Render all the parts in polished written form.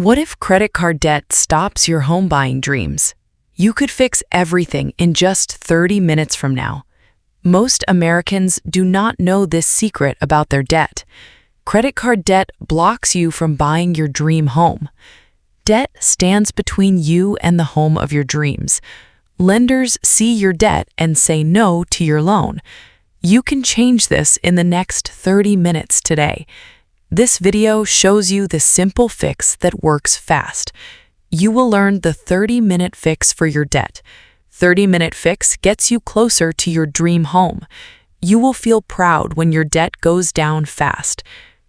What if credit card debt stops your home buying dreams? You could fix everything in just 30 minutes from now. Most Americans do not know this secret about their debt. Credit card debt blocks you from buying your dream home. Debt stands between you and the home of your dreams. Lenders see your debt and say no to your loan. You can change this in the next 30 minutes today. This video shows you the simple fix that works fast. You will learn the 30-minute fix for your debt. 30-minute fix gets you closer to your dream home. You will feel proud when your debt goes down fast.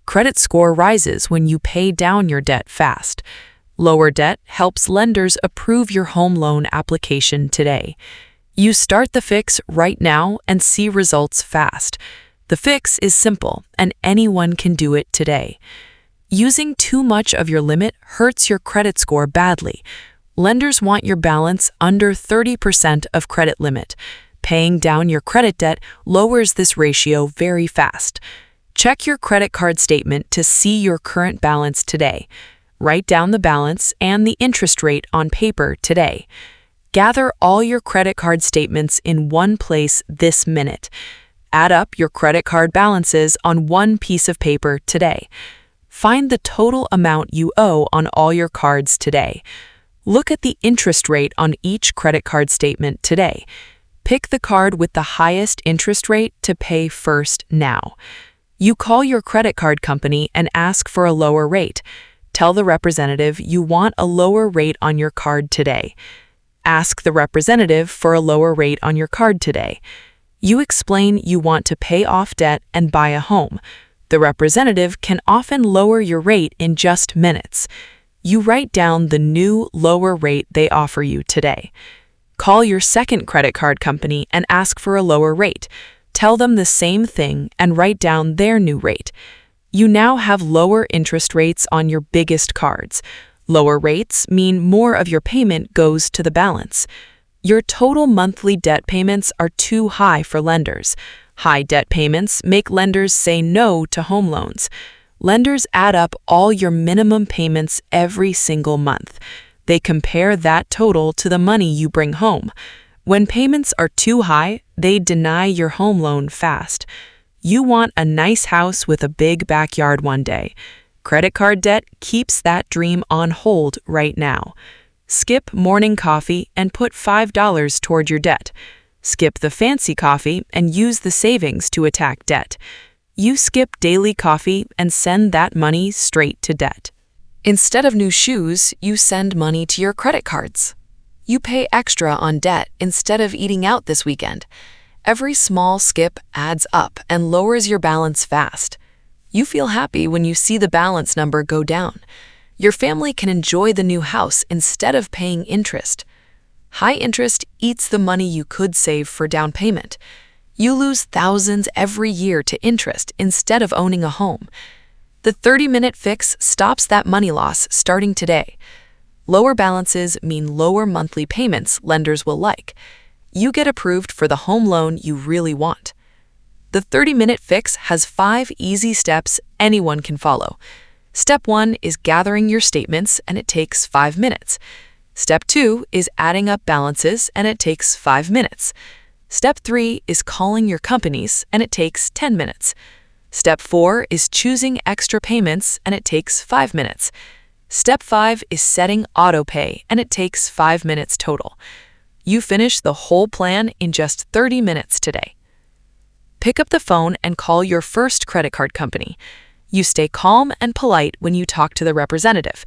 Credit score rises when you pay down your debt fast. Lower debt helps lenders approve your home loan application today. You start the fix right now and see results fast. The fix is simple, and anyone can do it today. Using too much of your limit hurts your credit score badly. Lenders want your balance under 30% of credit limit. Paying down your credit debt lowers this ratio very fast. Check your credit card statement to see your current balance today. Write down the balance and the interest rate on paper today. Gather all your credit card statements in one place this minute. Add up your credit card balances on one piece of paper today. Find the total amount you owe on all your cards today. Look at the interest rate on each credit card statement today. Pick the card with the highest interest rate to pay first now. You call your credit card company and ask for a lower rate. Tell the representative you want a lower rate on your card today. Ask the representative for a lower rate on your card today. You explain you want to pay off debt and buy a home. The representative can often lower your rate in just minutes. You write down the new, lower rate they offer you today. Call your second credit card company and ask for a lower rate. Tell them the same thing and write down their new rate. You now have lower interest rates on your biggest cards. Lower rates mean more of your payment goes to the balance. Your total monthly debt payments are too high for lenders. High debt payments make lenders say no to home loans. Lenders add up all your minimum payments every single month. They compare that total to the money you bring home. When payments are too high, they deny your home loan fast. You want a nice house with a big backyard one day. Credit card debt keeps that dream on hold right now. Skip morning coffee and put $5 toward your debt. Skip the fancy coffee and use the savings to attack debt. You skip daily coffee and send that money straight to debt. Instead of new shoes, you send money to your credit cards. You pay extra on debt instead of eating out this weekend. Every small skip adds up and lowers your balance fast. You feel happy when you see the balance number go down. Your family can enjoy the new house instead of paying interest. High interest eats the money you could save for down payment. You lose thousands every year to interest instead of owning a home. The 30-minute fix stops that money loss starting today. Lower balances mean lower monthly payments lenders will like. You get approved for the home loan you really want. The 30-minute fix has 5 easy steps anyone can follow. Step 1 is gathering your statements, and it takes 5 minutes. Step 2 is adding up balances, and it takes 5 minutes. Step 3 is calling your companies, and it takes 10 minutes. Step 4 is choosing extra payments, and it takes 5 minutes. Step 5 is setting autopay, and it takes 5 minutes total. You finish the whole plan in just 30 minutes today. Pick up the phone and call your first credit card company. You stay calm and polite when you talk to the representative.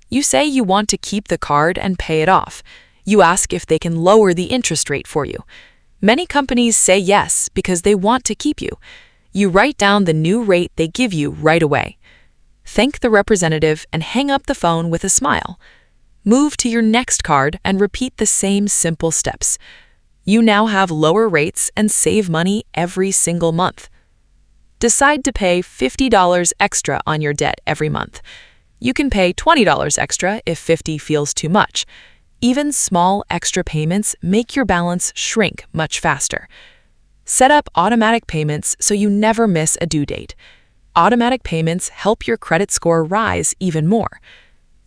You say you want to keep the card and pay it off. You ask if they can lower the interest rate for you. Many companies say yes because they want to keep you. You write down the new rate they give you right away. Thank the representative and hang up the phone with a smile. Move to your next card and repeat the same simple steps. You now have lower rates and save money every single month. Decide to pay $50 extra on your debt every month. You can pay $20 extra if $50 feels too much. Even small extra payments make your balance shrink much faster. Set up automatic payments so you never miss a due date. Automatic payments help your credit score rise even more.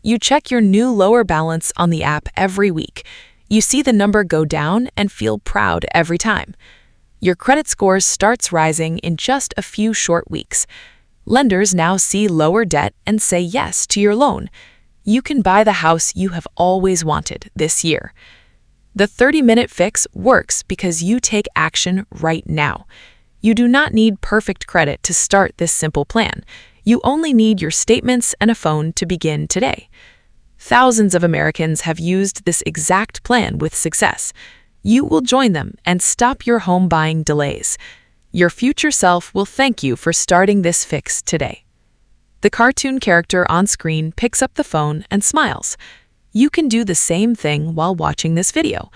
You check your new lower balance on the app every week. You see the number go down and feel proud every time. Your credit score starts rising in just a few short weeks. Lenders now see lower debt and say yes to your loan. You can buy the house you have always wanted this year. The 30-minute fix works because you take action right now. You do not need perfect credit to start this simple plan. You only need your statements and a phone to begin today. Thousands of Americans have used this exact plan with success. You will join them and stop your home buying delays. Your future self will thank you for starting this fix today. The cartoon character on screen picks up the phone and smiles. You can do the same thing while watching this video.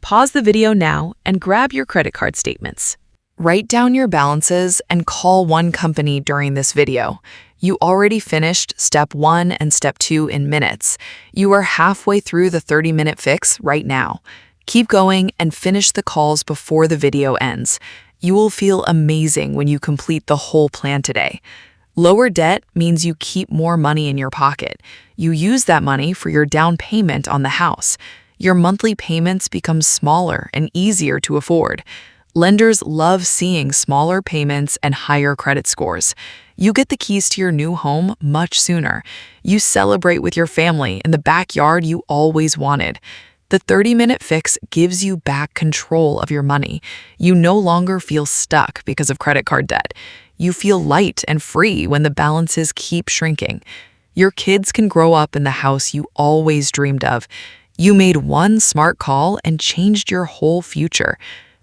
Pause the video now and grab your credit card statements. Write down your balances and call one company during this video. You already finished step 1 and step 2 in minutes. You are halfway through the 30-minute fix right now. Keep going and finish the calls before the video ends. You will feel amazing when you complete the whole plan today. Lower debt means you keep more money in your pocket. You use that money for your down payment on the house. Your monthly payments become smaller and easier to afford. Lenders love seeing smaller payments and higher credit scores. You get the keys to your new home much sooner. You celebrate with your family in the backyard you always wanted. The 30-minute fix gives you back control of your money. You no longer feel stuck because of credit card debt. You feel light and free when the balances keep shrinking. Your kids can grow up in the house you always dreamed of. You made one smart call and changed your whole future.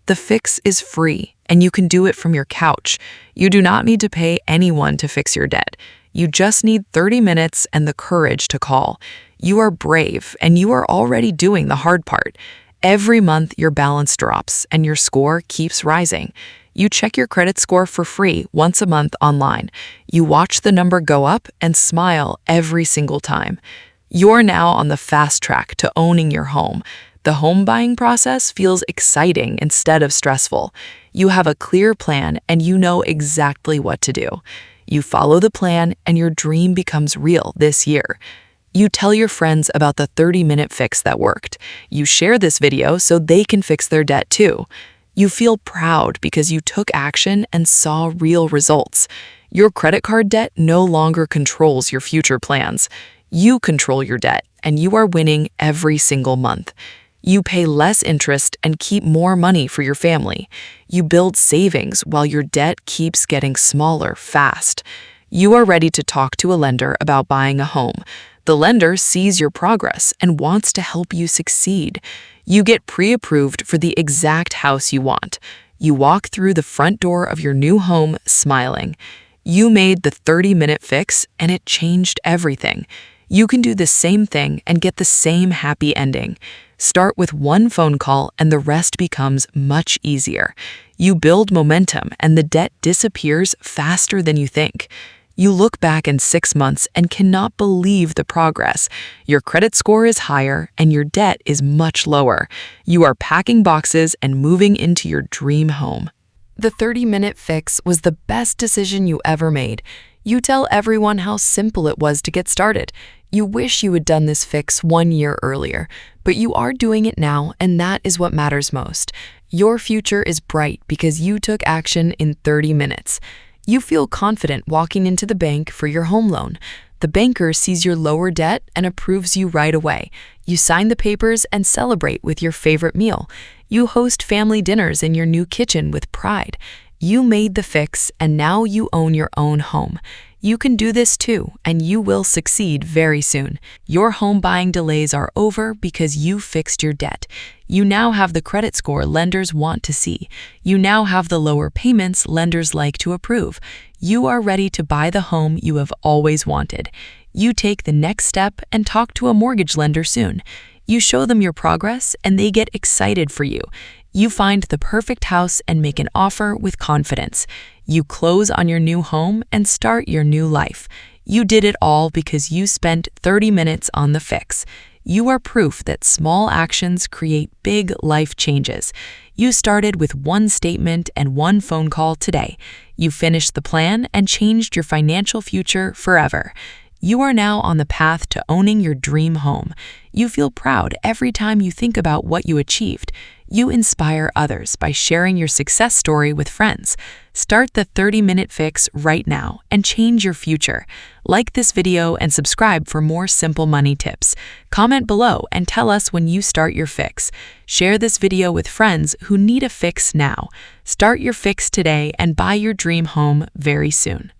The fix is free, and you can do it from your couch. You do not need to pay anyone to fix your debt. You just need 30 minutes and the courage to call. You are brave, and you are already doing the hard part. Every month, your balance drops, and your score keeps rising. You check your credit score for free once a month online. You watch the number go up and smile every single time. You're now on the fast track to owning your home. The home buying process feels exciting instead of stressful. You have a clear plan and you know exactly what to do. You follow the plan and your dream becomes real this year. You tell your friends about the 30-minute fix that worked. You share this video so they can fix their debt too. You feel proud because you took action and saw real results. Your credit card debt no longer controls your future plans. You control your debt, and you are winning every single month. You pay less interest and keep more money for your family. You build savings while your debt keeps getting smaller fast. You are ready to talk to a lender about buying a home. The lender sees your progress and wants to help you succeed. You get pre-approved for the exact house you want. You walk through the front door of your new home smiling. You made the 30-minute fix and it changed everything. You can do the same thing and get the same happy ending. Start with one phone call and the rest becomes much easier. You build momentum and the debt disappears faster than you think. You look back in 6 months and cannot believe the progress. Your credit score is higher and your debt is much lower. You are packing boxes and moving into your dream home. The 30-minute fix was the best decision you ever made. You tell everyone how simple it was to get started. You wish you had done this fix 1 year earlier, but you are doing it now, and that is what matters most. Your future is bright because you took action in 30 minutes. You feel confident walking into the bank for your home loan. The banker sees your lower debt and approves you right away. You sign the papers and celebrate with your favorite meal. You host family dinners in your new kitchen with pride. You made the fix, and now you own your own home. You can do this too, and you will succeed very soon. Your home buying delays are over because you fixed your debt. You now have the credit score lenders want to see. You now have the lower payments lenders like to approve. You are ready to buy the home you have always wanted. You take the next step and talk to a mortgage lender soon. You show them your progress, and they get excited for you. You find the perfect house and make an offer with confidence. You close on your new home and start your new life. You did it all because you spent 30 minutes on the fix. You are proof that small actions create big life changes. You started with one statement and one phone call today. You finished the plan and changed your financial future forever. You are now on the path to owning your dream home. You feel proud every time you think about what you achieved. You inspire others by sharing your success story with friends. Start the 30-minute fix right now and change your future. Like this video and subscribe for more simple money tips. Comment below and tell us when you start your fix. Share this video with friends who need a fix now. Start your fix today and buy your dream home very soon.